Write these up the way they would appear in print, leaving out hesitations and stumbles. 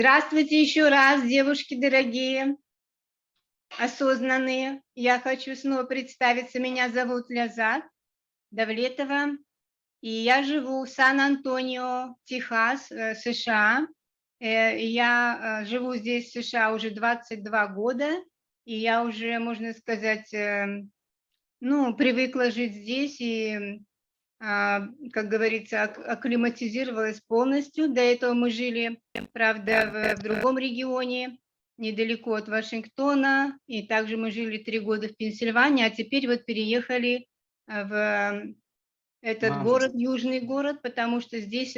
Здравствуйте еще раз, девушки дорогие, осознанные. Я хочу снова представиться. Меня зовут Лязат Давлетова, и я живу в Сан-Антонио, Техас, США. Я живу здесь, в США, уже 22 года, и я уже, можно сказать, привыкла жить здесь и, как говорится, акклиматизировалась полностью. До этого мы жили, правда, в другом регионе, недалеко от Вашингтона, и также мы жили 3 года в Пенсильвании, а теперь вот переехали в этот Ага, город, южный город, потому что здесь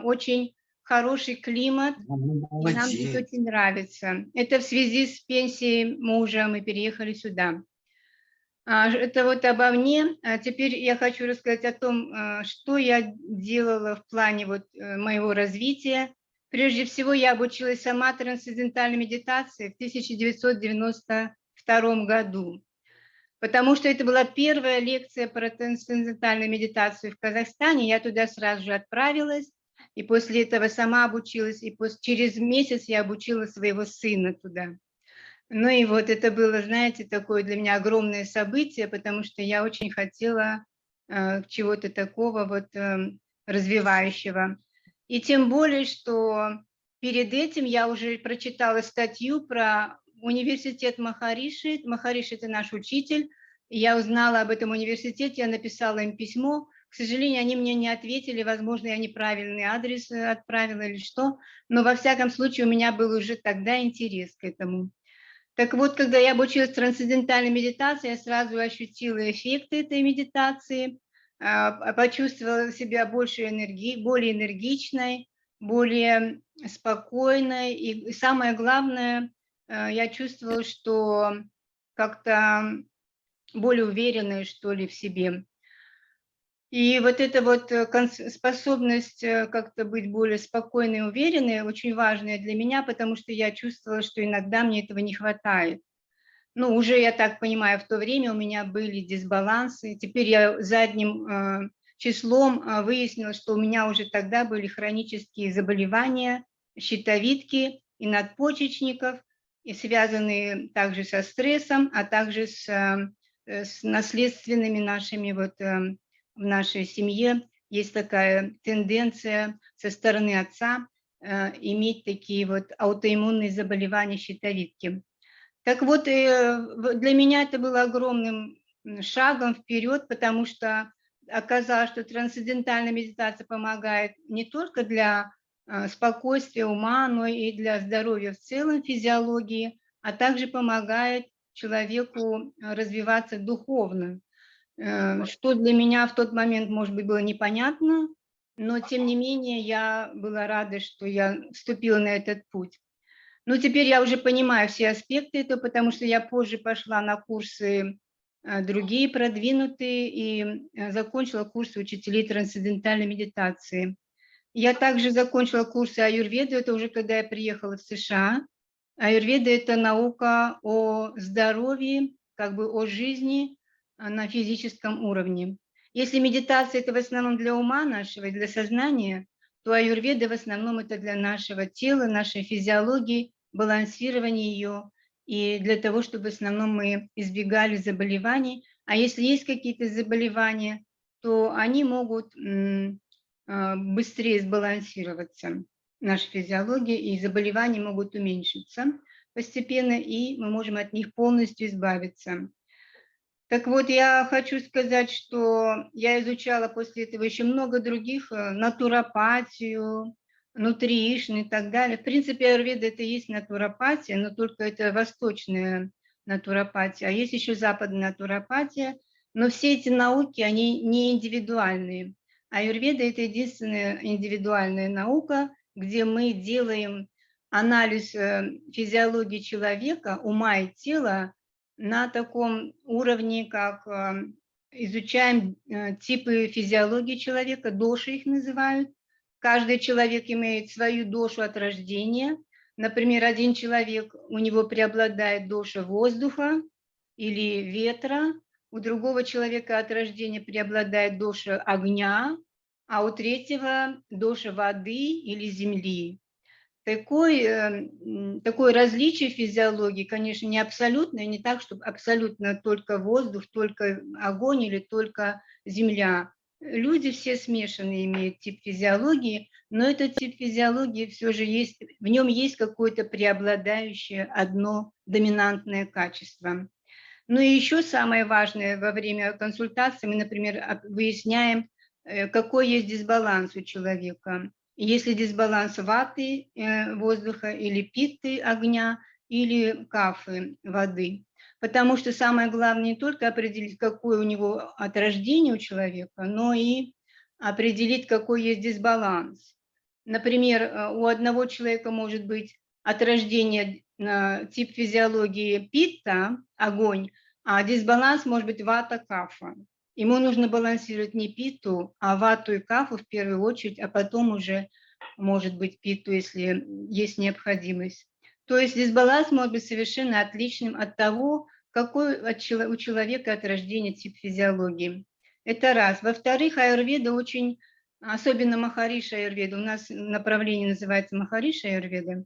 очень хороший климат, ну, и нам здесь молодец. очень нравится. Это в связи с пенсией мужа мы переехали сюда. Это вот обо мне. Теперь я хочу рассказать о том, что я делала в плане вот моего развития. Прежде всего, я обучилась сама трансцендентальной медитации в 1992 году, потому что это была первая лекция про трансцендентальную медитацию в Казахстане. Я туда сразу же отправилась, и после этого сама обучилась, и через месяц я обучила своего сына туда. Ну и вот это было, знаете, такое для меня огромное событие, потому что я очень хотела чего-то такого вот развивающего. И тем более, что перед этим я уже прочитала статью про университет Махариши. Махариши – это наш учитель. И я узнала об этом университете, я написала им письмо. К сожалению, они мне не ответили, возможно, я неправильный адрес отправила или что. Но во всяком случае у меня был уже тогда интерес к этому. Так вот, когда я обучилась трансцендентальной медитации, я сразу ощутила эффекты этой медитации, почувствовала себя больше энергии, более энергичной, более спокойной. И самое главное, я чувствовала, что как-то более уверенной, что ли, в себе. И вот эта вот способность как-то быть более спокойной и уверенной очень важная для меня, потому что я чувствовала, что иногда мне этого не хватает. Ну, уже, я так понимаю, в то время у меня были дисбалансы. Теперь я задним числом выяснила, что у меня уже тогда были хронические заболевания щитовидки и надпочечников, и связанные также со стрессом, а также с наследственными нашими вот в нашей семье. Есть такая тенденция со стороны отца иметь такие вот аутоиммунные заболевания щитовидки. Так вот, для меня это было огромным шагом вперед, потому что оказалось, что трансцендентальная медитация помогает не только для спокойствия ума, но и для здоровья в целом, физиологии, а также помогает человеку развиваться духовно, что для меня в тот момент, может быть, было непонятно, но тем не менее я была рада, что я вступила на этот путь. Ну, теперь я уже понимаю все аспекты этого, потому что я позже пошла на курсы другие, продвинутые, и закончила курсы учителей трансцендентальной медитации. Я также закончила курсы аюрведы, это уже когда я приехала в США. Аюрведа – это наука о здоровье, как бы о жизни на физическом уровне. Если медитация – это в основном для ума нашего, для сознания, то аюрведа в основном это для нашего тела, нашей физиологии, балансирования ее, и для того, чтобы в основном мы избегали заболеваний. А если есть какие-то заболевания, то они могут быстрее сбалансироваться, наша физиология, и заболевания могут уменьшиться постепенно, и мы можем от них полностью избавиться. Так вот, я хочу сказать, что я изучала после этого еще много других, натуропатию, нутриишн и так далее. В принципе, аюрведа – это и есть натуропатия, но только это восточная натуропатия, а есть еще западная натуропатия. Но все эти науки, они не индивидуальные. Аюрведа – это единственная индивидуальная наука, где мы делаем анализ физиологии человека, ума и тела на таком уровне, как изучаем типы физиологии человека, доши их называют. Каждый человек имеет свою дошу от рождения. Например, один человек, у него преобладает доша воздуха или ветра, у другого человека от рождения преобладает доша огня, а у третьего доша воды или земли. такое различие физиологии, конечно, не абсолютное, не так, чтобы абсолютно только воздух, только огонь или только земля. Люди все смешанные имеют тип физиологии, но этот тип физиологии все же есть, в нем есть какое-то преобладающее одно доминантное качество. Ну и еще самое важное во время консультации мы, например, выясняем, какой есть дисбаланс у человека. Если дисбаланс ваты воздуха или питты огня, или кафы воды. Потому что самое главное не только определить, какой у него от рождения у человека, но и определить, какой есть дисбаланс. Например, у одного человека может быть от рождения тип физиологии питта, огонь, а дисбаланс может быть вата-кафа. Ему нужно балансировать не питу, а вату и кафу в первую очередь, а потом уже может быть питу, если есть необходимость. То есть дисбаланс может быть совершенно отличным от того, какой у человека от рождения тип физиологии. Это раз. Во-вторых, аюрведа очень, особенно махариша аюрведа, у нас направление называется махариша аюрведа,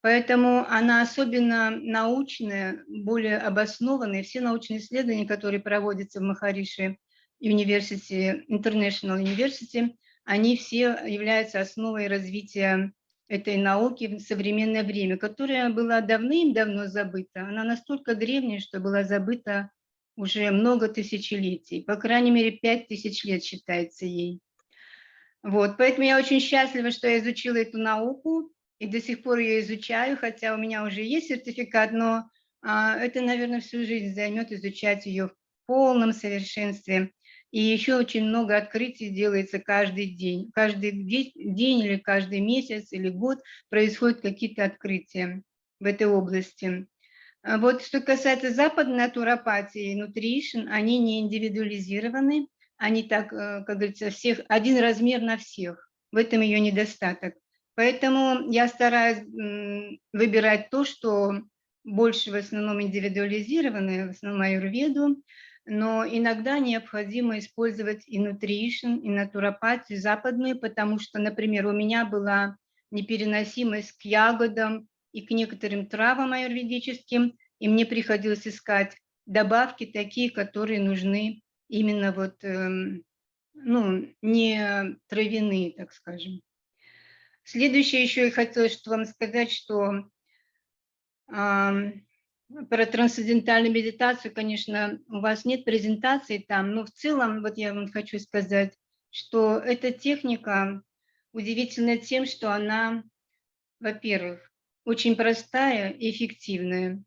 поэтому она особенно научная, более обоснованная. Все научные исследования, которые проводятся в Махариши University, International University, они все являются основой развития этой науки в современное время, которая была давным-давно забыта. Она настолько древняя, что была забыта уже много тысячелетий. По крайней мере, 5000 лет считается ей. Вот, поэтому я очень счастлива, что я изучила эту науку, и до сих пор ее изучаю, хотя у меня уже есть сертификат, но это, наверное, всю жизнь займет изучать ее в полном совершенстве. И еще очень много открытий делается каждый день. Каждый день или каждый месяц или год происходят какие-то открытия в этой области. Вот что касается западной натуропатии и нутришн, они не индивидуализированы, они так, как говорится, всех, один размер на всех. В этом ее недостаток. Поэтому я стараюсь выбирать то, что больше в основном индивидуализированное, в основном аюрведу, но иногда необходимо использовать и нутришн, и натуропатию западную, потому что, например, у меня была непереносимость к ягодам и к некоторым травам аюрведическим, и мне приходилось искать добавки такие, которые нужны именно вот, ну, не травяные, так скажем. Следующее еще я хотела вам сказать, что про трансцендентальную медитацию, конечно, у вас нет презентации там, но в целом, вот я вам хочу сказать, что эта техника удивительна тем, что она, во-первых, очень простая и эффективная.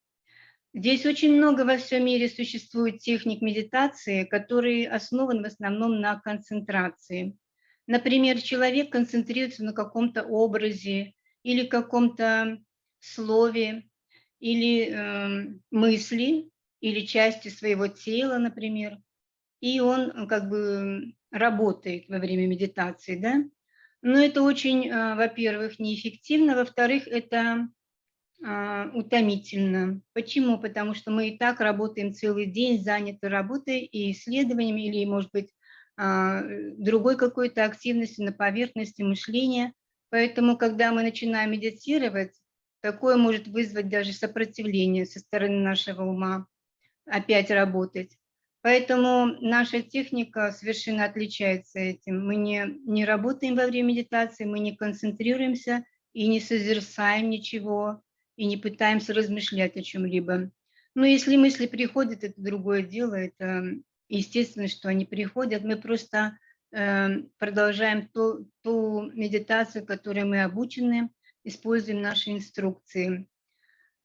Здесь очень много во всем мире существует техник медитации, которые основаны в основном на концентрации. Например, человек концентрируется на каком-то образе или каком-то слове, или мысли, или части своего тела, например, и он как бы работает во время медитации, да. Но это очень, во-первых, неэффективно, во-вторых, это утомительно. Почему? Потому что мы и так работаем целый день, заняты работой и исследованиями, или, может быть, другой какой-то активностью на поверхности мышления. Поэтому, когда мы начинаем медитировать, такое может вызвать даже сопротивление со стороны нашего ума опять работать. Поэтому наша техника совершенно отличается этим. Мы не работаем во время медитации, мы не концентрируемся и не созерцаем ничего, и не пытаемся размышлять о чем-либо. Но если мысли приходят, это другое дело, это естественно, что они приходят. Мы просто продолжаем ту медитацию, которой мы обучены, используем наши инструкции.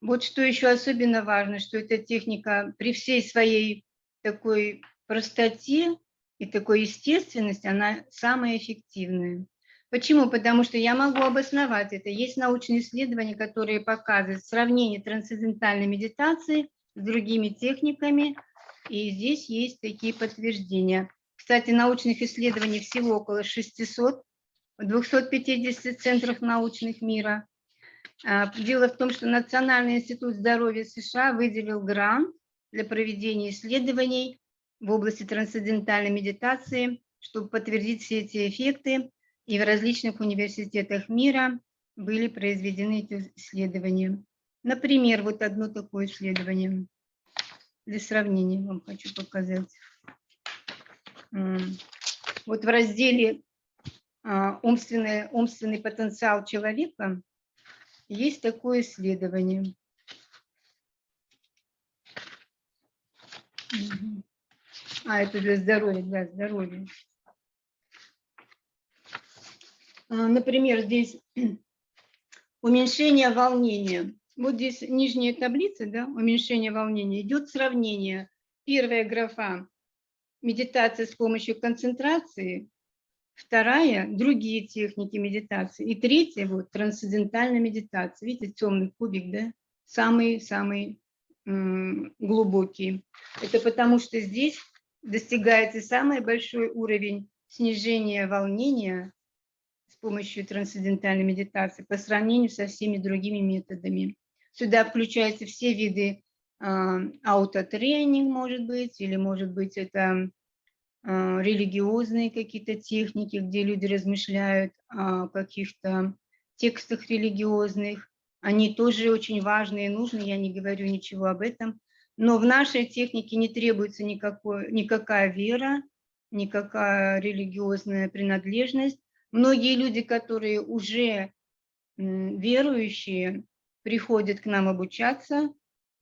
Вот что еще особенно важно, что эта техника при всей своей такой простоте и такой естественности, она самая эффективная. Почему? Потому что я могу обосновать это. Есть научные исследования, которые показывают сравнение трансцендентальной медитации с другими техниками, и здесь есть такие подтверждения. Кстати, научных исследований всего около 600 в 250 центрах научных мира. Дело в том, что Национальный институт здоровья США выделил грант для проведения исследований в области трансцендентальной медитации, чтобы подтвердить все эти эффекты. И в различных университетах мира были произведены эти исследования. Например, вот одно такое исследование. Для сравнения вам хочу показать. Вот в разделе умственный потенциал человека есть такое исследование. Это для здоровья, для здоровья. Например, здесь уменьшение волнения. Вот здесь нижняя таблица, да, уменьшение волнения. Идет сравнение. Первая графа – медитация с помощью концентрации. Вторая – другие техники медитации. И третья – вот, трансцендентальная медитация. Видите, темный кубик, да? Самый-самый глубокий. Это потому что здесь достигается самый большой уровень снижения волнения с помощью трансцендентальной медитации по сравнению со всеми другими методами. Сюда включаются все виды аутотренинг, может быть, или может быть это религиозные какие-то техники, где люди размышляют о каких-то текстах религиозных. Они тоже очень важны и нужны, я не говорю ничего об этом. Но в нашей технике не требуется никакая вера, никакая религиозная принадлежность. Многие люди, которые уже верующие, приходят к нам обучаться,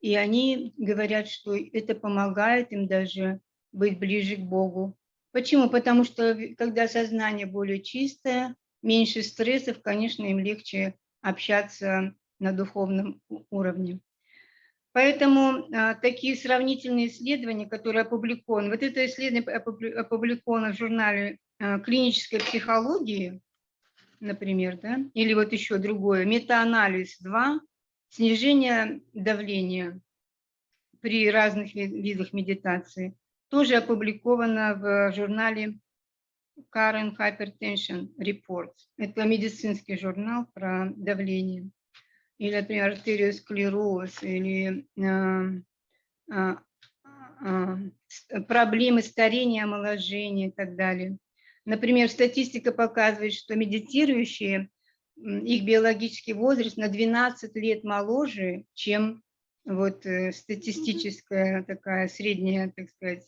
и они говорят, что это помогает им даже быть ближе к Богу. Почему? Потому что когда сознание более чистое, меньше стрессов, конечно, им легче общаться на духовном уровне. Поэтому такие сравнительные исследования, которые опубликованы, вот это исследование опубликовано в журнале клинической психологии, например, да, или вот еще другое, метаанализ 2, снижение давления при разных видах медитации, тоже опубликовано в журнале Current Hypertension Reports. Это медицинский журнал про давление. Или, например, артериосклероз, или проблемы старения, омоложения и так далее. Например, статистика показывает, что медитирующие, их биологический возраст на 12 лет моложе, чем вот статистическая такая средняя, так сказать,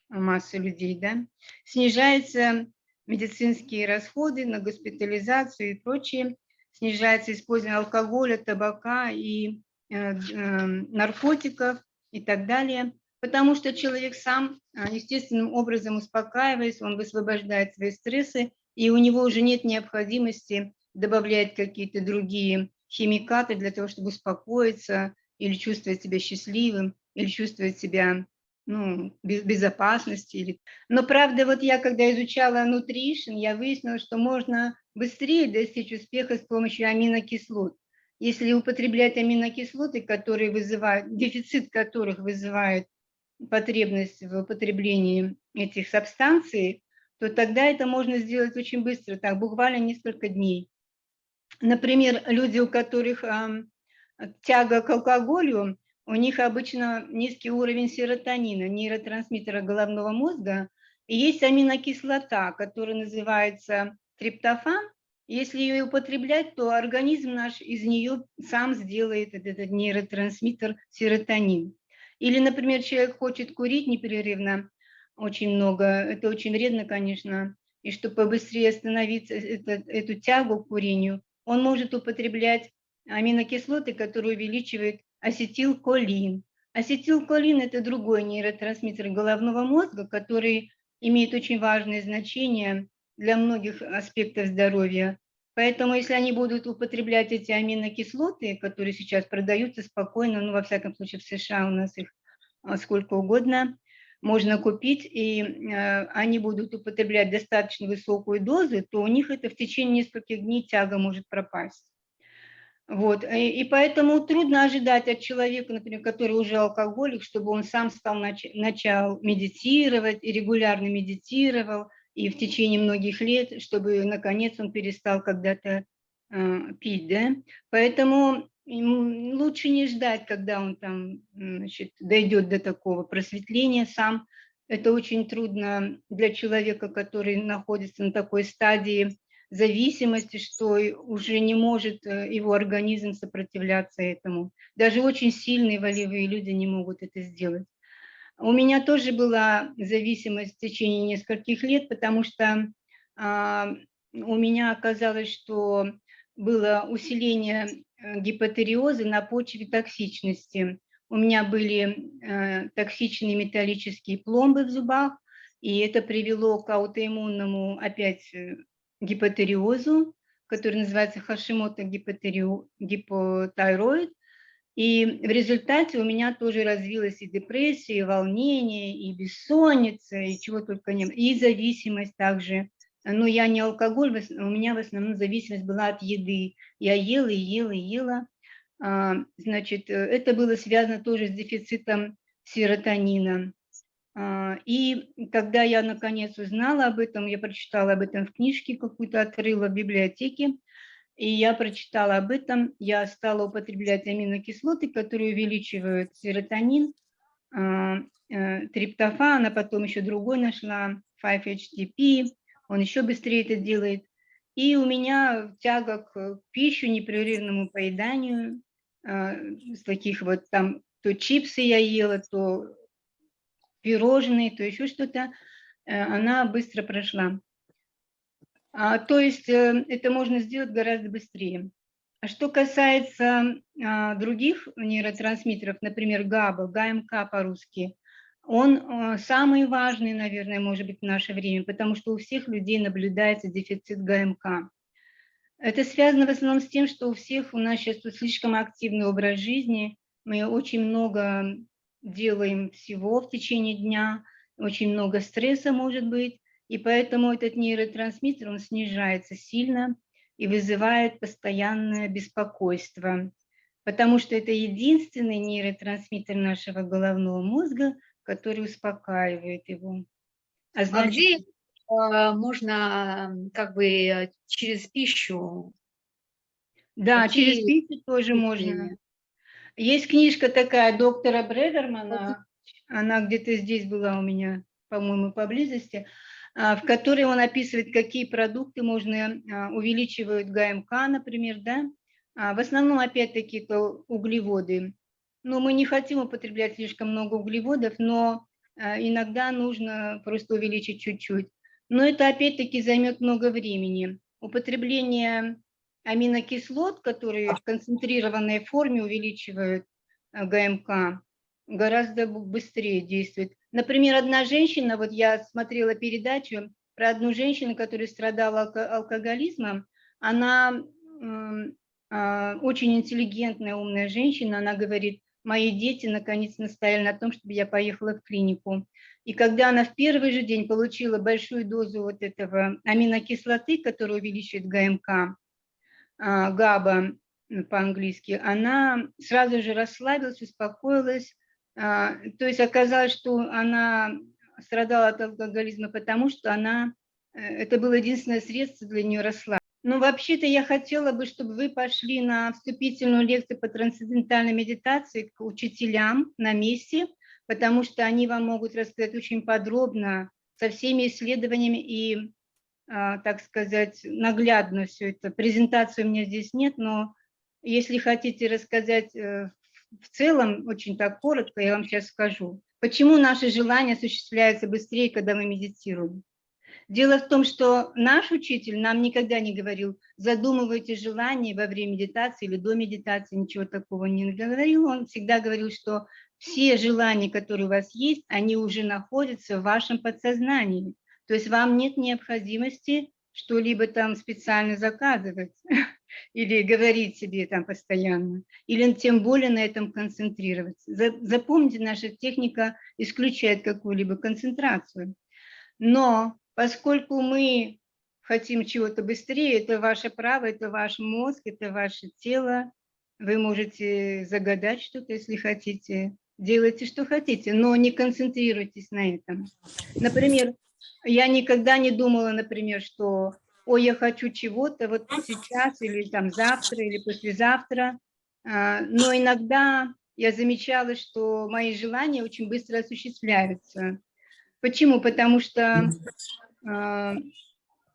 масса людей, да. Снижаются медицинские расходы на госпитализацию и прочее, снижается использование алкоголя, табака и наркотиков и так далее, потому что человек сам естественным образом успокаивается, он высвобождает свои стрессы, и у него уже нет необходимости добавлять какие-то другие химикаты для того, чтобы успокоиться или чувствовать себя счастливым, или чувствовать себя безопасности. Но правда, вот я когда изучала nutrition, я выяснила, что можно быстрее достичь успеха с помощью аминокислот. Если употреблять аминокислоты, которые вызывают, дефицит которых вызывает потребность в употреблении этих субстанций, то тогда это можно сделать очень быстро, так буквально несколько дней. Например, люди, у которых тяга к алкоголю, у них обычно низкий уровень серотонина, нейротрансмиттера головного мозга, и есть аминокислота, которая называется триптофан. Если ее употреблять, то организм наш из нее сам сделает этот нейротрансмиттер серотонин. Или, например, человек хочет курить непрерывно, очень много, это очень вредно, конечно, и чтобы побыстрее остановить эту тягу к курению, он может употреблять аминокислоты, которые увеличивают ацетилхолин. Ацетилхолин – это другой нейротрансмиттер головного мозга, который имеет очень важное значение для многих аспектов здоровья. Поэтому, если они будут употреблять эти аминокислоты, которые сейчас продаются спокойно, во всяком случае в США у нас их сколько угодно, можно купить, и они будут употреблять достаточно высокую дозу, то у них это в течение нескольких дней тяга может пропасть. Вот. И поэтому трудно ожидать от человека, например, который уже алкоголик, чтобы он сам начал медитировать и регулярно медитировал, и в течение многих лет, чтобы наконец он перестал когда-то пить. Да? Поэтому лучше не ждать, когда он там, дойдет до такого просветления сам. Это очень трудно для человека, который находится на такой стадии зависимости, что уже не может его организм сопротивляться этому. Даже очень сильные волевые люди не могут это сделать. У меня тоже была зависимость в течение нескольких лет, потому что у меня оказалось, что было усиление гипотериоза на почве токсичности. У меня были токсичные металлические пломбы в зубах, и это привело к аутоиммунному опять гипотериозу, который называется Хашимото гипотайроид. И в результате у меня тоже развилась и депрессия, и волнение, и бессонница, и чего только не было, и зависимость также. Но я не алкоголь, у меня в основном зависимость была от еды. Я ела и ела и ела. Значит, это было связано тоже с дефицитом серотонина. И когда я наконец узнала об этом, я прочитала об этом в книжке какую-то, открыла в библиотеке, и я прочитала об этом, я стала употреблять аминокислоты, которые увеличивают серотонин, триптофан, а потом еще другой нашла, 5-HTP, он еще быстрее это делает. И у меня тяга к пище, непрерывному поеданию, с таких вот там, то чипсы я ела, то пирожные, то еще что-то, она быстро прошла. То есть это можно сделать гораздо быстрее. А что касается других нейротрансмиттеров, например, ГАБА, ГМК по-русски, он самый важный, наверное, может быть, в наше время, потому что у всех людей наблюдается дефицит ГМК. Это связано в основном с тем, что у всех у нас сейчас слишком активный образ жизни, мы очень много делаем всего в течение дня, очень много стресса может быть, и поэтому этот нейротрансмиттер, он снижается сильно и вызывает постоянное беспокойство, потому что это единственный нейротрансмиттер нашего головного мозга, который успокаивает его. А значит, где можно как бы через пищу? да, через Какие пищу тоже можно. Есть книжка такая доктора Бредермана, она где-то здесь была у меня, по-моему, поблизости, в которой он описывает, какие продукты можно, увеличивают ГМК, например, да. В основном, опять-таки, это углеводы. Но мы не хотим употреблять слишком много углеводов, но иногда нужно просто увеличить чуть-чуть. Но это, опять-таки, займет много времени. Употребление аминокислот, которые в концентрированной форме увеличивают ГМК, гораздо быстрее действует. Например, одна женщина, вот я смотрела передачу про одну женщину, которая страдала алкоголизмом, она очень интеллигентная, умная женщина, она говорит, мои дети наконец настояли на том, чтобы я поехала в клинику. И когда она в первый же день получила большую дозу вот этого аминокислоты, которая увеличивает ГМК, ГАБА по-английски, она сразу же расслабилась, успокоилась. То есть оказалось, что она страдала от алкоголизма, потому что это было единственное средство для нее расслабиться. Но вообще-то я хотела бы, чтобы вы пошли на вступительную лекцию по трансцендентальной медитации к учителям на месте, потому что они вам могут рассказать очень подробно со всеми исследованиями и, так сказать, наглядно все это. Презентации у меня здесь нет, но если хотите рассказать в целом, очень так коротко, я вам сейчас скажу. Почему наши желания осуществляются быстрее, когда мы медитируем? Дело в том, что наш учитель нам никогда не говорил, задумывайте желания во время медитации или до медитации, ничего такого не говорил. Он всегда говорил, что все желания, которые у вас есть, они уже находятся в вашем подсознании. То есть вам нет необходимости что-либо там специально заказывать или говорить себе там постоянно, или тем более на этом концентрироваться. Запомните, наша техника исключает какую-либо концентрацию. Но поскольку мы хотим чего-то быстрее, это ваше право, это ваш мозг, это ваше тело, вы можете загадать что-то, если хотите, делайте, что хотите, но не концентрируйтесь на этом. Например, я никогда не думала, например, что, ой, я хочу чего-то вот сейчас или там завтра или послезавтра, но иногда я замечала, что мои желания очень быстро осуществляются. Почему? Потому что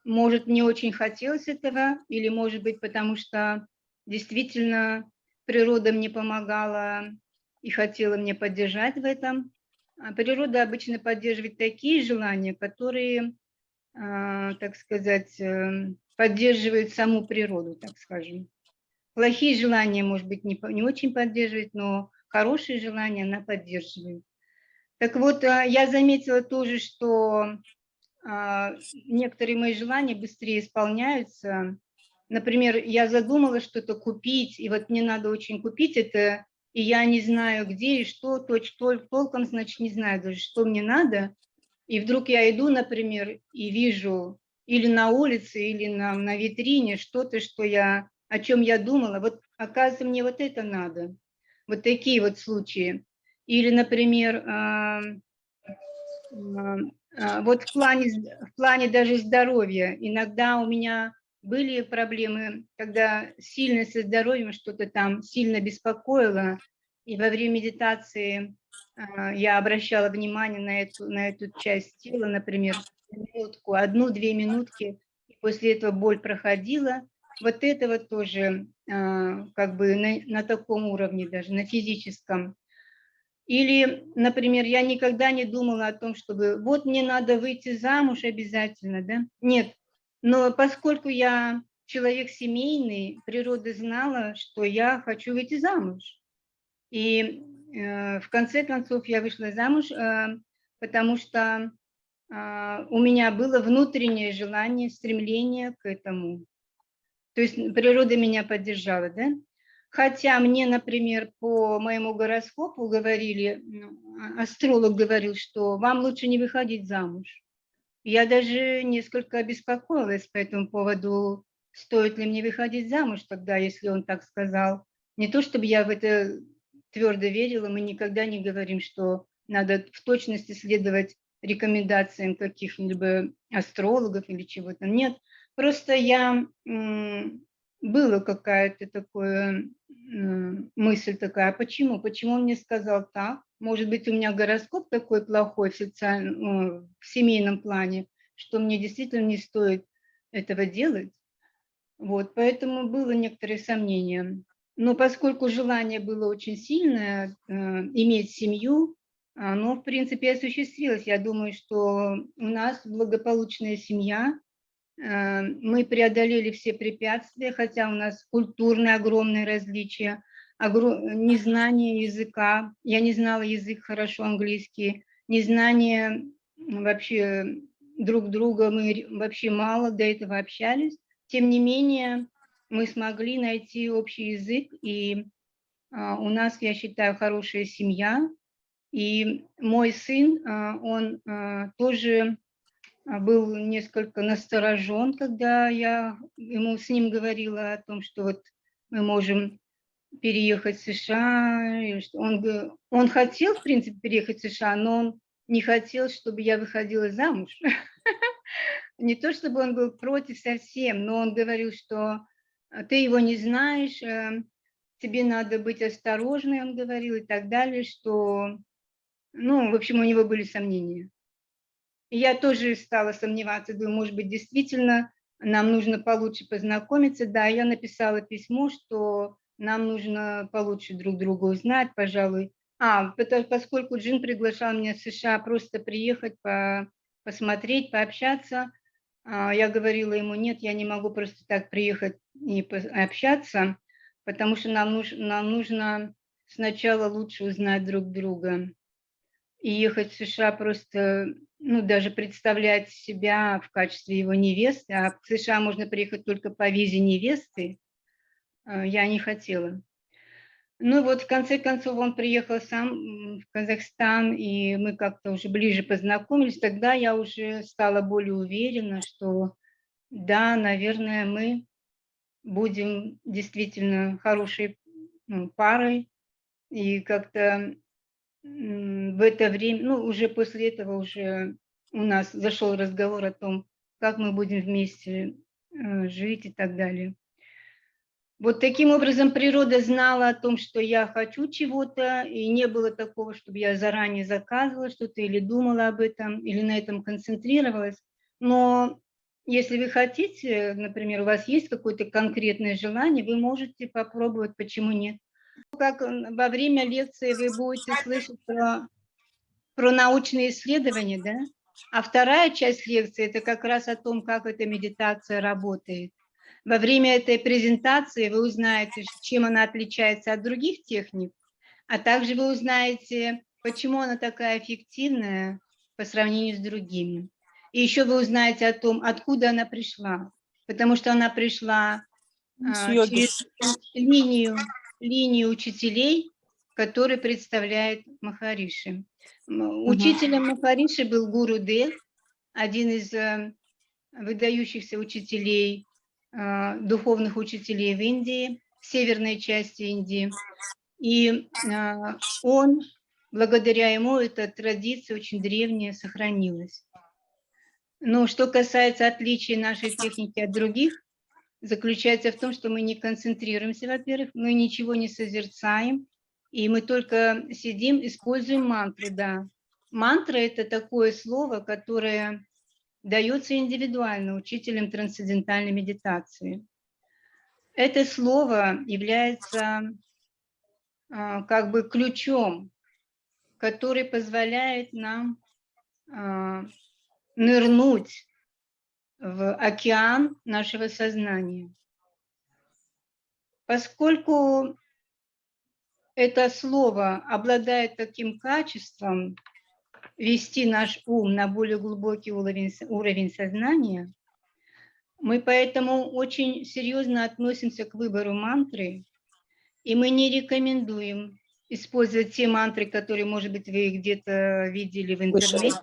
может, мне очень хотелось этого, или, может быть, потому что действительно природа мне помогала и хотела мне поддержать в этом. Природа обычно поддерживает такие желания, которые, так сказать, поддерживают саму природу, так скажем. Плохие желания, может быть, не очень поддерживает, но хорошие желания она поддерживает. Так вот, я заметила тоже, что некоторые мои желания быстрее исполняются. Например, я задумала что-то купить, и вот мне надо очень купить это, и я не знаю, где и что, толком, значит, не знаю даже, что мне надо. И вдруг я иду, например, и вижу или на улице, или на витрине что-то, о чем я думала. Вот, оказывается, мне вот это надо. Вот такие вот случаи. Или, например, вот в плане даже здоровья. Иногда у меня были проблемы, когда сильно со здоровьем что-то там сильно беспокоило, и во время медитации я обращала внимание на эту часть тела, например, минутку, 1-2 минутки, и после этого боль проходила. Вот это вот тоже как бы на таком уровне даже, на физическом. Или, например, я никогда не думала о том, чтобы вот мне надо выйти замуж обязательно, да? Нет. Но поскольку я человек семейный, природа знала, что я хочу выйти замуж. И в конце концов я вышла замуж, потому что у меня было внутреннее желание, стремление к этому. То есть природа меня поддержала, да? Хотя мне, например, по моему гороскопу говорили, астролог говорил, что вам лучше не выходить замуж. Я даже несколько обеспокоилась по этому поводу, стоит ли мне выходить замуж тогда, если он так сказал. Не то чтобы я в это твердо верила, мы никогда не говорим, что надо в точности следовать рекомендациям каких-либо астрологов или чего-то. Нет, просто была какая-то такая мысль такая, а почему? Почему он мне сказал так? Может быть, у меня гороскоп такой плохой в семейном плане, что мне действительно не стоит этого делать. Вот, поэтому было некоторые сомнения. Но поскольку желание было очень сильное, иметь семью, оно, в принципе, осуществилось. Я думаю, что у нас благополучная семья, мы преодолели все препятствия, хотя у нас культурные огромные различия, незнание языка. Я не знала язык хорошо английский, незнание вообще друг друга, мы вообще мало до этого общались. Тем не менее, мы смогли найти общий язык, и у нас, я считаю, хорошая семья. И мой сын, он тоже был несколько насторожен, когда я с ним говорила о том, что вот мы можем переехать в США. Он хотел, в принципе, переехать в США, но он не хотел, чтобы я выходила замуж. Не то чтобы он был против совсем, но он говорил, что ты его не знаешь, тебе надо быть осторожной, он говорил, и так далее, что, ну, в общем, у него были сомнения. И я тоже стала сомневаться, думаю, может быть, действительно нам нужно получше познакомиться. Да, я написала письмо, что нам нужно получше друг друга узнать, пожалуй. Поскольку Джин приглашал меня в США просто приехать, посмотреть, пообщаться, я говорила ему, нет, я не могу просто так приехать и общаться, потому что нам нужно сначала лучше узнать друг друга. И ехать в США просто, ну, даже представлять себя в качестве его невесты, а в США можно приехать только по визе невесты, я не хотела. Ну вот, в конце концов, он приехал сам в Казахстан, и мы как-то уже ближе познакомились. Тогда я уже стала более уверена, что да, наверное, мы будем действительно хорошей парой. И как-то в это время, ну, уже после этого уже у нас зашел разговор о том, как мы будем вместе жить и так далее. Вот таким образом природа знала о том, что я хочу чего-то, и не было такого, чтобы я заранее заказывала что-то или думала об этом, или на этом концентрировалась. Но если вы хотите, например, у вас есть какое-то конкретное желание, вы можете попробовать, почему нет. Как во время лекции вы будете слышать про научные исследования, да? А вторая часть лекции – это как раз о том, как эта медитация работает. Во время этой презентации вы узнаете, чем она отличается от других техник, а также вы узнаете, почему она такая эффективная по сравнению с другими. И еще вы узнаете о том, откуда она пришла, потому что она пришла С йоги. через линию учителей, которые представляют Махариши. Учителем Махариши был Гуру Дев, один из выдающихся учителей, духовных учителей в Индии, в северной части Индии. И он, благодаря ему, эта традиция очень древняя сохранилась. Но что касается отличия нашей техники от других, заключается в том, что мы не концентрируемся, во-первых, мы ничего не созерцаем, и мы только сидим, используем мантру, да. Мантра – это такое слово, которое дается индивидуально учителем трансцендентальной медитации. Это слово является как бы ключом, который позволяет нам нырнуть в океан нашего сознания. Поскольку это слово обладает таким качеством вести наш ум на более глубокий уровень сознания, мы поэтому очень серьезно относимся к выбору мантры, и мы не рекомендуем использовать те мантры, которые, может быть, вы где-то видели в интернете.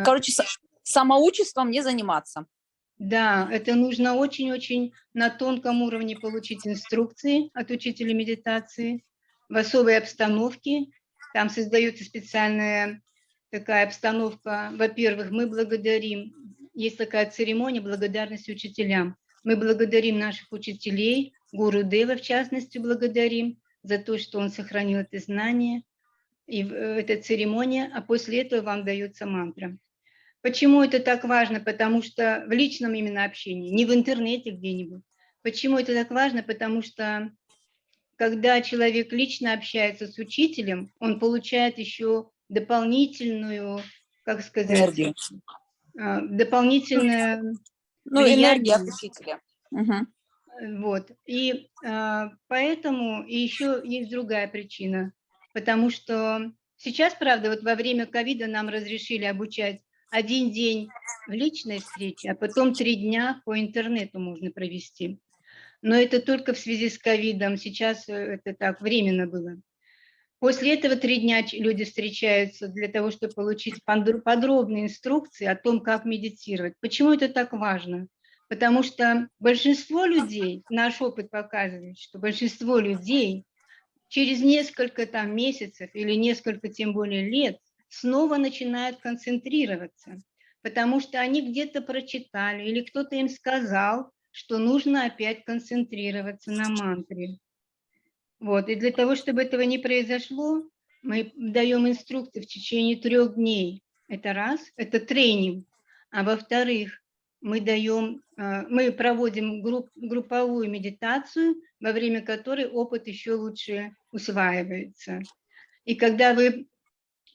Короче, самоучеством не заниматься. Да, это нужно очень-очень на тонком уровне получить инструкции от учителя медитации в особой обстановке. Там создается специальная такая обстановка. Во-первых, мы благодарим, есть такая церемония благодарности учителям. Мы благодарим наших учителей, Гуру Дева в частности благодарим за то, что он сохранил это знание. И эта церемония, а после этого вам дается мантра. Почему это так важно? Потому что в личном именно общении, не в интернете где-нибудь. Почему это так важно? Потому что когда человек лично общается с учителем, он получает еще дополнительную, как сказать, Энергию. дополнительное Энергия от влияние. учителя. Вот. И поэтому и еще есть другая причина. Потому что сейчас, правда, вот во время ковида нам разрешили обучать 1 день в личной встрече, а потом 3 дня по интернету можно провести. Но это только в связи с ковидом. Сейчас это так временно было. После этого 3 дня люди встречаются для того, чтобы получить подробные инструкции о том, как медитировать. Почему это так важно? Потому что большинство людей, наш опыт показывает, что большинство людей через несколько там месяцев или несколько тем более лет снова начинают концентрироваться, потому что они где-то прочитали или кто-то им сказал, что нужно опять концентрироваться на мантре. Вот. И для того, чтобы этого не произошло, мы даем инструкции в течение 3 дней. Это раз, это тренинг. А во-вторых, мы проводим групповую медитацию, во время которой опыт еще лучше усваивается. И когда вы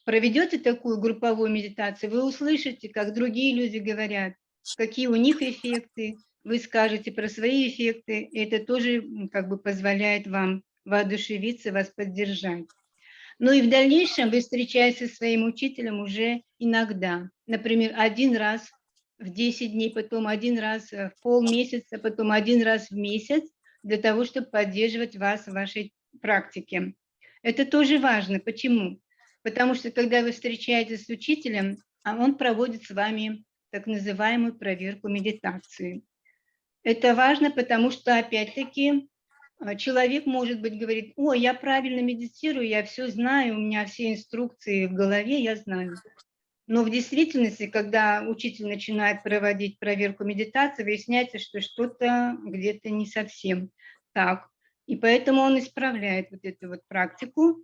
проведете такую групповую медитацию, вы услышите, как другие люди говорят, какие у них эффекты, вы скажете про свои эффекты, и это тоже как бы позволяет вам воодушевиться, вас поддержать. Ну и в дальнейшем вы встречаетесь со своим учителем уже иногда. Например, 1 раз в 10 дней, потом 1 раз в полмесяца, потом 1 раз в месяц, для того, чтобы поддерживать вас в вашей практике. Это тоже важно. Почему? Потому что когда вы встречаетесь с учителем, он проводит с вами так называемую проверку медитации. Это важно, потому что, опять-таки, человек, может быть, говорит: «О, я правильно медитирую, я все знаю, у меня все инструкции в голове, я знаю». Но в действительности, когда учитель начинает проводить проверку медитации, выясняется, что что-то где-то не совсем так. И поэтому он исправляет вот эту вот практику.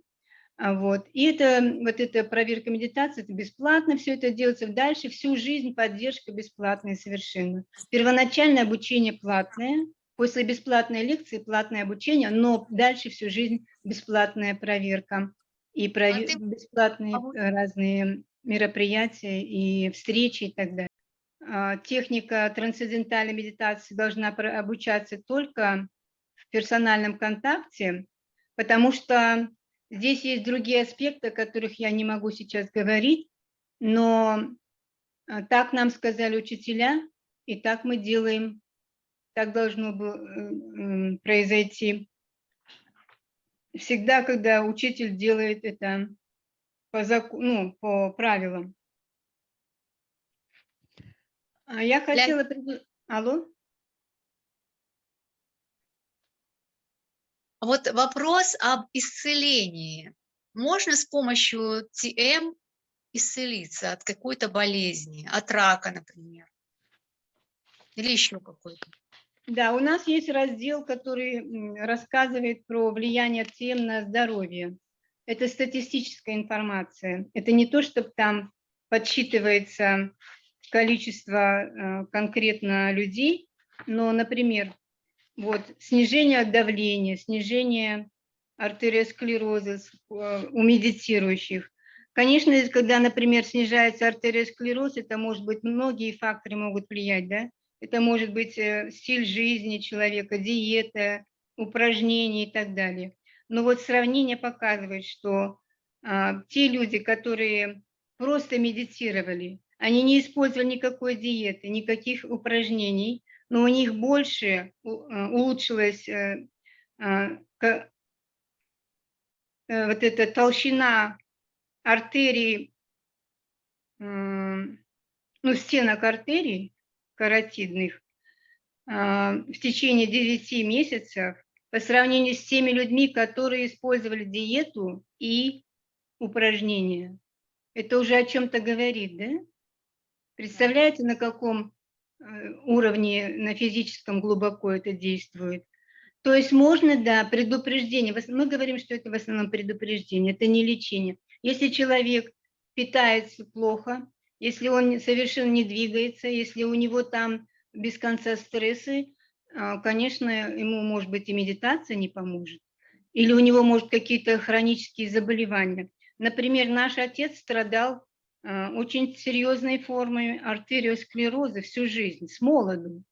Вот. И это, вот эта проверка медитации, это бесплатно, все это делается. Дальше всю жизнь поддержка бесплатная совершенно. Первоначальное обучение платное, после бесплатной лекции платное обучение, но дальше всю жизнь бесплатная проверка и А ты бесплатные обу- разные мероприятия и встречи и так далее. Техника трансцендентальной медитации должна обучаться только в персональном контакте, потому что здесь есть другие аспекты, о которых я не могу сейчас говорить, но так нам сказали учителя, и так мы делаем, так должно было произойти. Всегда, когда учитель делает это по правилам. Я хотела... Алло? Вот вопрос об исцелении. Можно с помощью ТМ исцелиться от какой-то болезни, от рака, например, или еще какой-то? Да, у нас есть раздел, который рассказывает про влияние тем на здоровье. Это статистическая информация. Это не то, чтобы там подсчитывается количество конкретно людей, но, например, вот снижение давления, снижение артериосклероза у медитирующих. Конечно, когда, например, снижается артериосклероз, это может быть, многие факторы могут влиять, да? Это может быть стиль жизни человека, диета, упражнения и так далее. Но вот сравнение показывает, что те люди, которые просто медитировали, они не использовали никакой диеты, никаких упражнений, но у них больше улучшилась вот эта толщина артерий, стенок артерий каротидных в течение 9 месяцев по сравнению с теми людьми, которые использовали диету и упражнения. Это уже о чем-то говорит, да? Представляете, на каком уровне, на физическом глубоко это действует? То есть можно, да, предупреждение. Мы говорим, что это в основном предупреждение, это не лечение. Если человек питается плохо, если он совершенно не двигается, если у него там без конца стрессы, конечно, ему, может быть, и медитация не поможет. Или у него, может, какие-то хронические заболевания. Например, наш отец страдал очень серьезной формой артериосклероза всю жизнь, с молоду.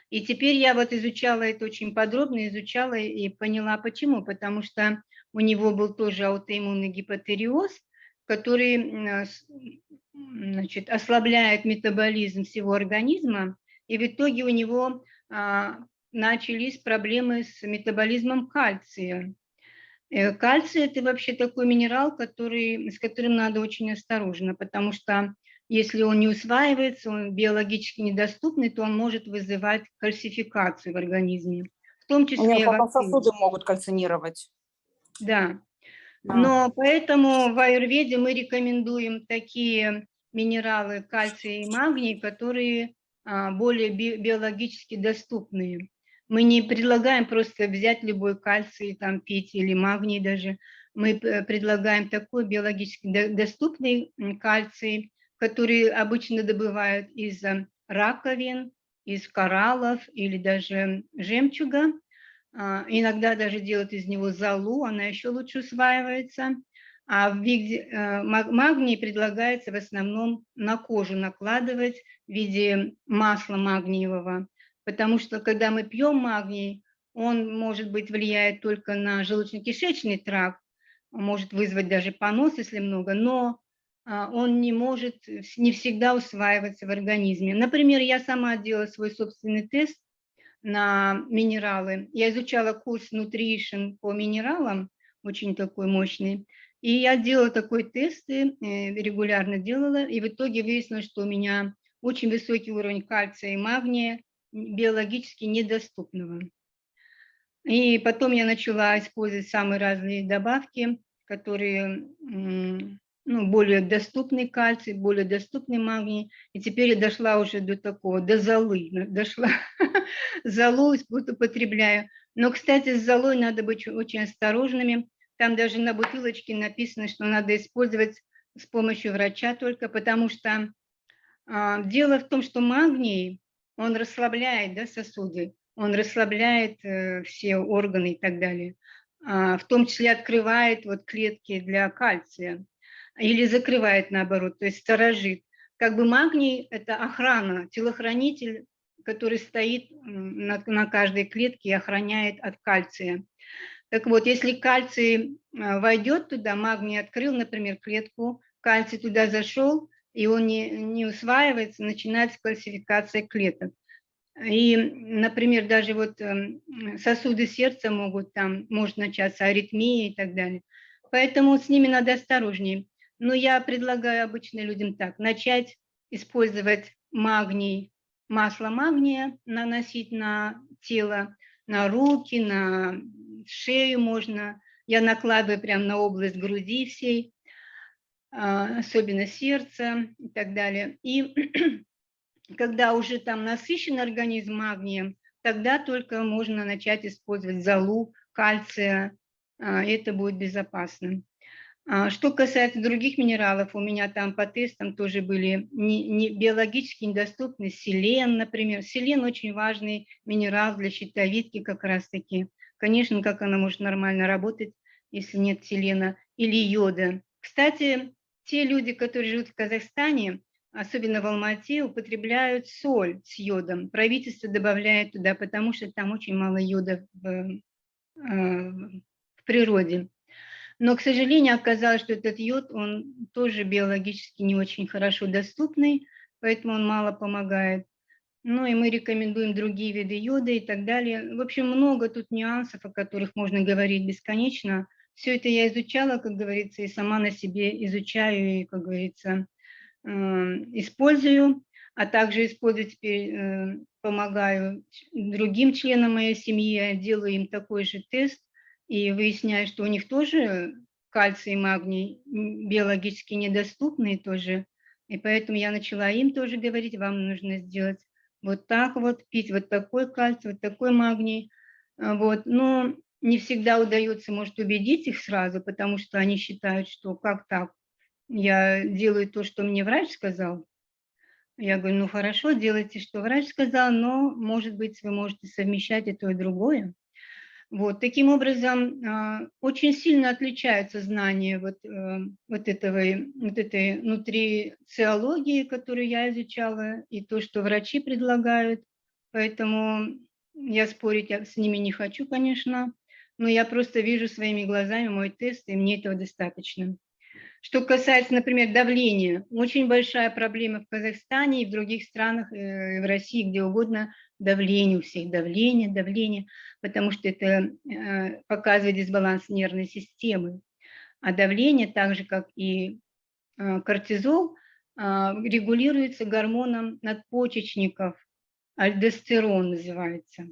И теперь я вот изучала это очень подробно, изучала и поняла, почему. Потому что у него был тоже аутоиммунный гипотериоз, который ослабляет метаболизм всего организма, и в итоге у него начались проблемы с метаболизмом кальция. Кальций – это вообще такой минерал, с которым надо очень осторожно, потому что если он не усваивается, он биологически недоступный, то он может вызывать кальцификацию в организме, в том У меня числе в сосуды могут кальцинировать. Да. Да. Но поэтому в аюрведе мы рекомендуем такие минералы кальций и магний, которые более биологически доступные. Мы не предлагаем просто взять любой кальций, там, пить или магний даже. Мы предлагаем такой биологически доступный кальций, который обычно добывают из раковин, из кораллов или даже жемчуга. Иногда даже делают из него золу, она еще лучше усваивается. А в виде магний предлагается в основном на кожу накладывать в виде масла магниевого, потому что когда мы пьем магний, он, может быть, влияет только на желудочно-кишечный тракт, может вызвать даже понос, если много, но он не всегда усваиваться в организме. Например, я сама делала свой собственный тест на минералы. Я изучала курс Nutrition по минералам, очень такой мощный, и я делала такой тест, регулярно делала, и в итоге выяснилось, что у меня очень высокий уровень кальция и магния, биологически недоступного. И потом я начала использовать самые разные добавки, которые более доступный кальций, более доступный магний. И теперь я дошла уже до такого, до золы, дошла. Золу употребляю. Но, кстати, с золой надо быть очень осторожными, Там даже на бутылочке написано, что надо использовать с помощью врача только, потому что дело в том, что магний, он расслабляет, да, сосуды, он расслабляет все органы и так далее, в том числе открывает вот клетки для кальция или закрывает наоборот, то есть сторожит. Как бы магний – это охрана, телохранитель, который стоит на каждой клетке и охраняет от кальция. Так вот, если кальций войдет туда, магний открыл, например, клетку, кальций туда зашел, и он не усваивается, начинается кальцификация клеток. И, например, даже вот сосуды сердца может начаться аритмия и так далее. Поэтому с ними надо осторожнее. Но я предлагаю обычно людям так, начать использовать магний, масло магния наносить на тело, на руки, на шею можно. Я накладываю прямо на область груди всей, особенно сердца и так далее. И когда уже там насыщен организм магнием, тогда только можно начать использовать золу, кальция, это будет безопасно. Что касается других минералов, у меня там по тестам тоже были биологически недоступны селен, например. Селен очень важный минерал для щитовидки как раз-таки. Конечно, как она может нормально работать, если нет селена или йода. Кстати, те люди, которые живут в Казахстане, особенно в Алмате, употребляют соль с йодом. Правительство добавляет туда, потому что там очень мало йода в природе. Но, к сожалению, оказалось, что этот йод, он тоже биологически не очень хорошо доступный, поэтому он мало помогает. Ну и мы рекомендуем другие виды йода и так далее. В общем, много тут нюансов, о которых можно говорить бесконечно. Все это я изучала, как говорится, и сама на себе изучаю и, как говорится, использую, а также использую теперь, помогаю другим членам моей семьи, делаю им такой же тест, и выясняю, что у них тоже кальций и магний биологически недоступны тоже. И поэтому я начала им тоже говорить, вам нужно сделать вот так вот, пить вот такой кальций, вот такой магний. Вот. Но не всегда удается, может, убедить их сразу, потому что они считают, что как так? Я делаю то, что мне врач сказал. Я говорю, ну хорошо, делайте, что врач сказал, но, может быть, вы можете совмещать и то, и другое. Вот, таким образом, очень сильно отличаются знания вот этой нутрициологии, которую я изучала, и то, что врачи предлагают. Поэтому я спорить с ними не хочу, конечно, но я просто вижу своими глазами мой тест, и мне этого достаточно. Что касается, например, давления, очень большая проблема в Казахстане и в других странах, в России, где угодно, давление у всех, давление, потому что это показывает дисбаланс нервной системы. А давление, так же как и кортизол, регулируется гормоном надпочечников, альдостерон называется.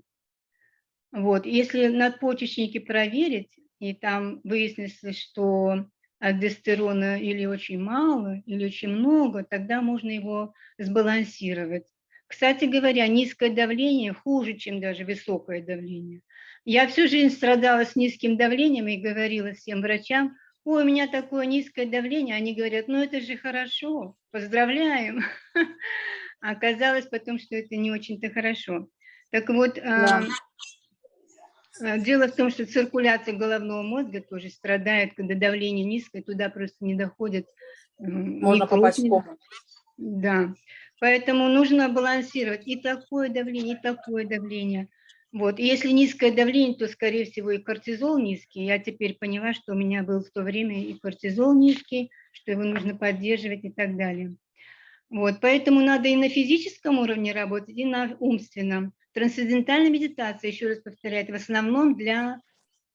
Вот. Если надпочечники проверить, и там выяснится, что альдостерона или очень мало, или очень много, тогда можно его сбалансировать. Кстати говоря, низкое давление хуже, чем даже высокое давление. Я всю жизнь страдала с низким давлением и говорила всем врачам, ой, у меня такое низкое давление. Они говорят, ну это же хорошо, поздравляем. Оказалось потом, что это не очень-то хорошо. Так вот, дело в том, что циркуляция головного мозга тоже страдает, когда давление низкое, туда просто не доходит Можно попасть в кому. Да, поэтому нужно балансировать и такое давление, и такое давление. Вот. И если низкое давление, то, скорее всего, и кортизол низкий. Я теперь поняла, что у меня был в то время и кортизол низкий, что его нужно поддерживать и так далее. Вот. Поэтому надо и на физическом уровне работать, и на умственном. Трансцендентальная медитация, еще раз повторяю, в основном для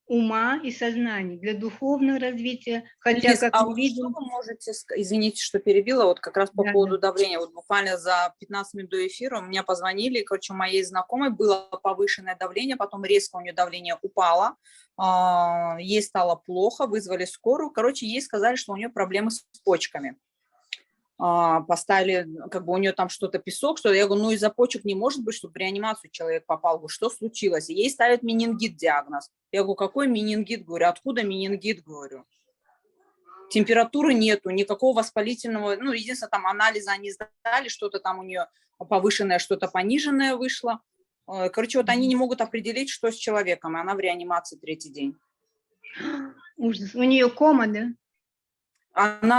ума и сознания, для духовного развития. Хотя, Лиз, как а мы вот видим... что вы можете, извините, что перебила, вот как раз по Да, поводу давления, вот буквально за 15 минут до эфира мне позвонили, короче, у моей знакомой было повышенное давление, потом резко у нее давление упало, ей стало плохо, вызвали скорую, короче, ей сказали, что у нее проблемы с почками. поставили, как бы у нее там что-то песок, что я говорю, ну из-за почек не может быть, чтобы в реанимацию человек попал. Говорю, что случилось? И ей ставят менингит диагноз. Я говорю, какой менингит? Говорю, откуда менингит? Говорю. Температуры нету, никакого воспалительного, ну, единственное, там анализы они сдали, что-то там у нее повышенное, что-то пониженное вышло. Короче, вот они не могут определить, что с человеком, и она в реанимации 3-й день. Ужас. У нее кома, да?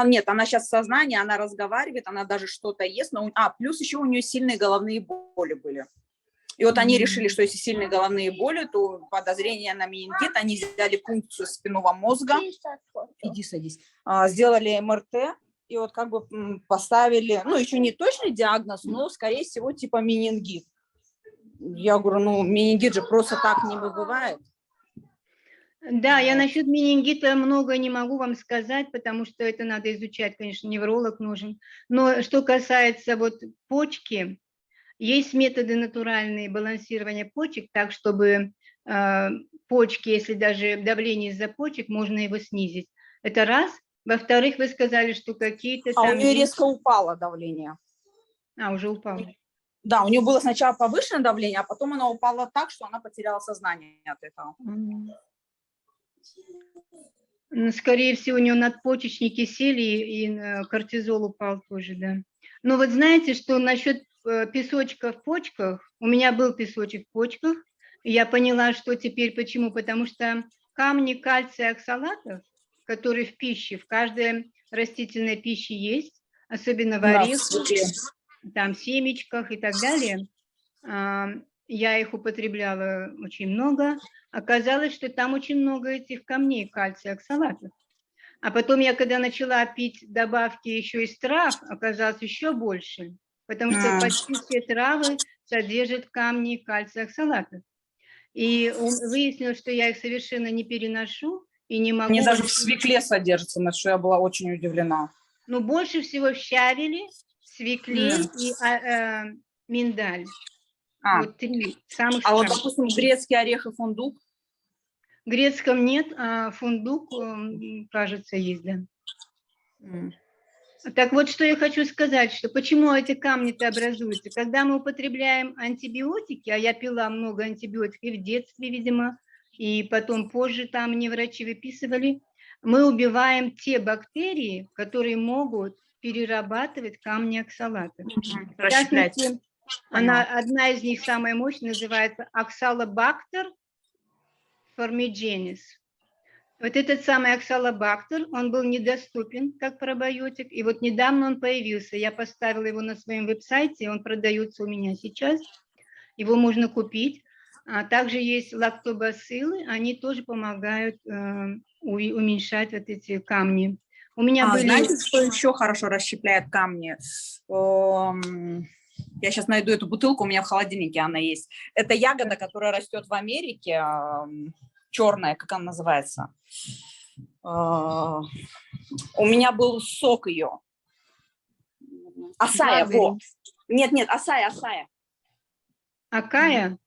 Нет, она сейчас в сознании, она разговаривает, она даже что-то ест, но, плюс еще у нее сильные головные боли были. И вот они решили, что если сильные головные боли, то подозрение на менингит, они взяли пункцию спинного мозга, иди садись, сделали МРТ, и вот как бы поставили, ну, еще не точный диагноз, но, скорее всего, типа менингит. Я говорю, ну, менингит же просто так не бывает. Да, я насчет менингита много не могу вам сказать, потому что это надо изучать, конечно, невролог нужен. Но что касается вот почки, есть методы натуральные балансирования почек, так чтобы почки, если даже давление из-за почек, можно его снизить. Это раз. Во-вторых, вы сказали, что какие-то там... у нее резко упало давление. Уже упало. Да, у нее было сначала повышенное давление, а потом оно упало так, что она потеряла сознание от этого. Скорее всего, у нее надпочечники сели, и кортизол упал тоже, да. Но вот знаете, что насчет песочка в почках, у меня был песочек в почках, и я поняла, что теперь почему, потому что камни кальция оксалатов, которые в пище, в каждой растительной пище есть, особенно в орехах, там, семечках и так далее, я их употребляла очень много. Оказалось, что там очень много этих камней кальция оксалатов. А потом я, когда начала пить добавки еще из трав, оказалось еще больше, потому что почти все травы содержат камни кальция оксалатов. И выяснилось, что я их совершенно не переношу и не могу... Они даже в свекле содержатся, на что я была очень удивлена. Но больше всего в щавеле, свекле и миндаль. Вот 3 самых вот, допустим, грецкий орех и фундук? Грецком нет, а фундук, кажется, есть, да. Так вот, что я хочу сказать, что почему эти камни-то образуются. Когда мы употребляем антибиотики, а я пила много антибиотиков и в детстве, видимо, и потом позже там мне врачи выписывали, мы убиваем те бактерии, которые могут перерабатывать камни оксалата. В частности, одна из них, самая мощная, называется оксалобактер формигенис. Вот этот самый оксалобактер, он был недоступен как пробиотик, и вот недавно он появился. Я поставила его на своем веб-сайте, он продается у меня сейчас, его можно купить. А также есть лактобациллы, они тоже помогают уменьшать вот эти камни. У меня были... Знаете, что еще хорошо расщепляет камни? Я сейчас найду эту бутылку, у меня в холодильнике она есть. Это ягода, которая растет в Америке, черная, как она называется. У меня был сок ее. Асая, вот. Нет, асая. Акая?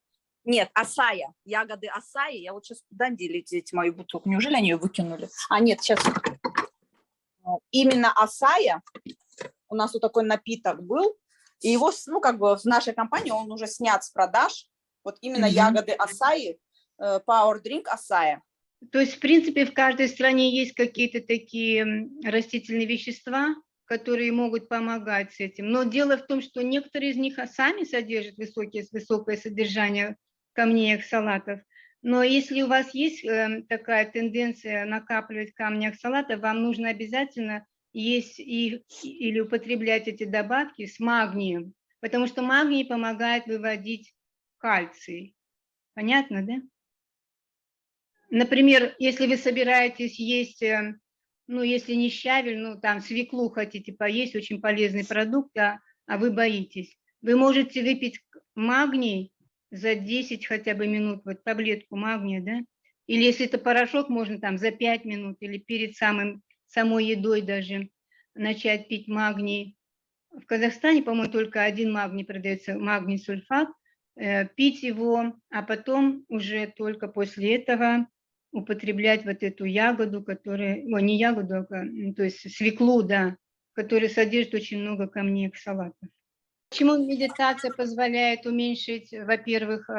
Нет, асая. Ягоды асаи. Я вот сейчас куда делить мою бутылку? Неужели они ее выкинули? Нет, сейчас. Именно асая. У нас вот такой напиток был. И его, ну, как бы в нашей компании он уже снят с продаж. Вот именно ягоды асаи. Power Drink асая. То есть, в принципе, в каждой стране есть какие-то такие растительные вещества, которые могут помогать с этим. Но дело в том, что некоторые из них сами содержат высокое содержание камней оксалатов. Но если у вас есть такая тенденция накапливать камни оксалата, вам нужно обязательно есть или употреблять эти добавки с магнием, потому что магний помогает выводить кальций. Понятно, да? Например, если вы собираетесь есть, ну, если не щавель, ну, там, свеклу хотите поесть, очень полезный продукт, а вы боитесь, вы можете выпить магний за 10 хотя бы минут, вот таблетку магния, да? Или если это порошок, можно там за 5 минут или перед самой едой даже начать пить магний. В Казахстане, по-моему, только один магний продается, магний сульфат, пить его, а потом уже только после этого употреблять вот эту ягоду, которая, не ягоду, то есть свеклу, да, который содержит очень много камней оксалата. Почему медитация позволяет уменьшить, во-первых,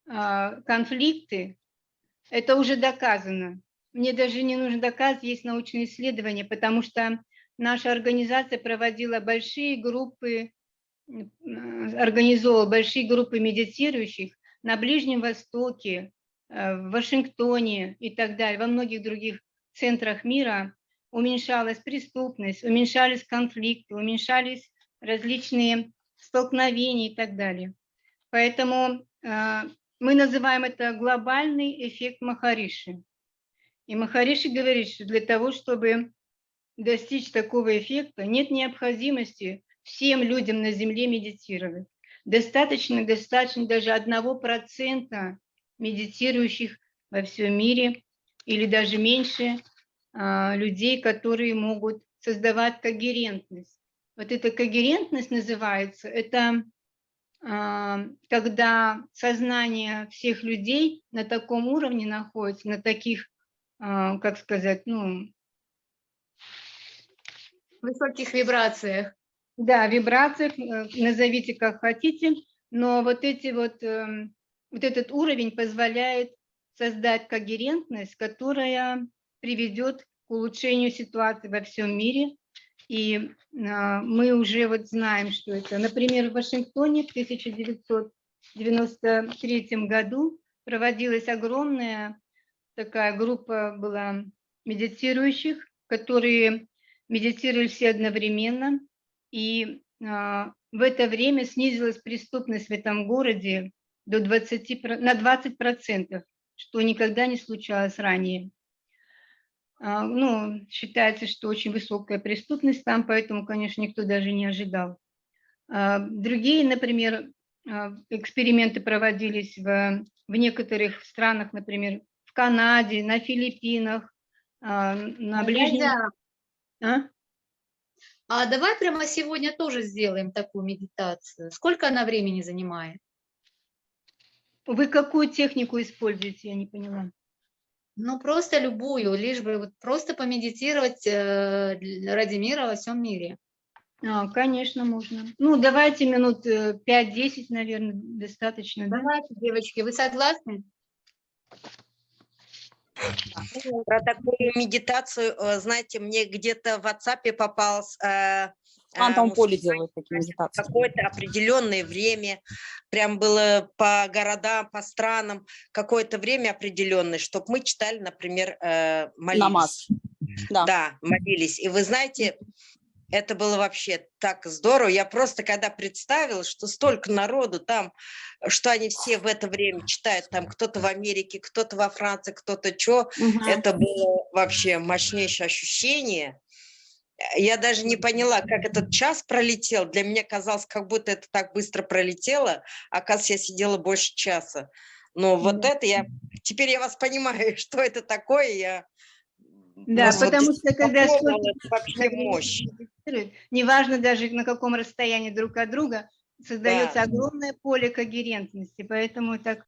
конфликты? Это уже доказано. Мне даже не нужен доказ, есть научные исследования, потому что наша организация проводила большие группы, организовывала большие группы медитирующих на Ближнем Востоке, в Вашингтоне и так далее, во многих других центрах мира. Уменьшалась преступность, уменьшались конфликты, уменьшались различные столкновения и так далее. Поэтому мы называем это глобальный эффект Махариши. И Махариши говорит, что для того, чтобы достичь такого эффекта, нет необходимости всем людям на Земле медитировать. Достаточно даже 1% медитирующих во всем мире или даже меньше людей, которые могут создавать когерентность. Вот эта когерентность называется, это когда сознание всех людей на таком уровне находится, на таких, как сказать, ну... высоких вибрациях. Да, вибрациях, назовите как хотите, но вот этот уровень позволяет создать когерентность, которая приведет к улучшению ситуации во всем мире. И мы уже вот знаем, что это. Например, в Вашингтоне в 1993 году проводилась огромная такая группа была медитирующих, которые медитировали все одновременно. И в это время снизилась преступность в этом городе на 20%, что никогда не случалось ранее. Ну, считается, что очень высокая преступность там, поэтому, конечно, никто даже не ожидал. Другие, например, эксперименты проводились в некоторых странах, например, в Канаде, на Филиппинах, на Ближнем... А давай прямо сегодня тоже сделаем такую медитацию. Сколько она времени занимает? Вы какую технику используете, я не поняла. Ну, просто любую, лишь бы вот просто помедитировать ради мира во всем мире. Конечно, можно. Ну, давайте минут 5-10, наверное, достаточно. Давайте, да? Девочки, вы согласны? Про такую медитацию, знаете, мне где-то в WhatsApp попалось Антон Поле делает такие медитации. какое-то определенное время, прям было по городам, по странам, какое-то время определенное, чтобы мы читали, например, молились. Намаз. Да, молились. И вы знаете, это было вообще так здорово. Я просто когда представила, что столько народу там, что они все в это время читают, там кто-то в Америке, кто-то во Франции, кто-то что, это было вообще мощнейшее ощущение. Я даже не поняла, как этот час пролетел. Для меня казалось, как будто это так быстро пролетело. Оказывается, я сидела больше часа. Но вот это теперь я вас понимаю, что это такое. Да, потому что когда вообще мощь. Неважно даже на каком расстоянии друг от друга, создается огромное поле когерентности, поэтому так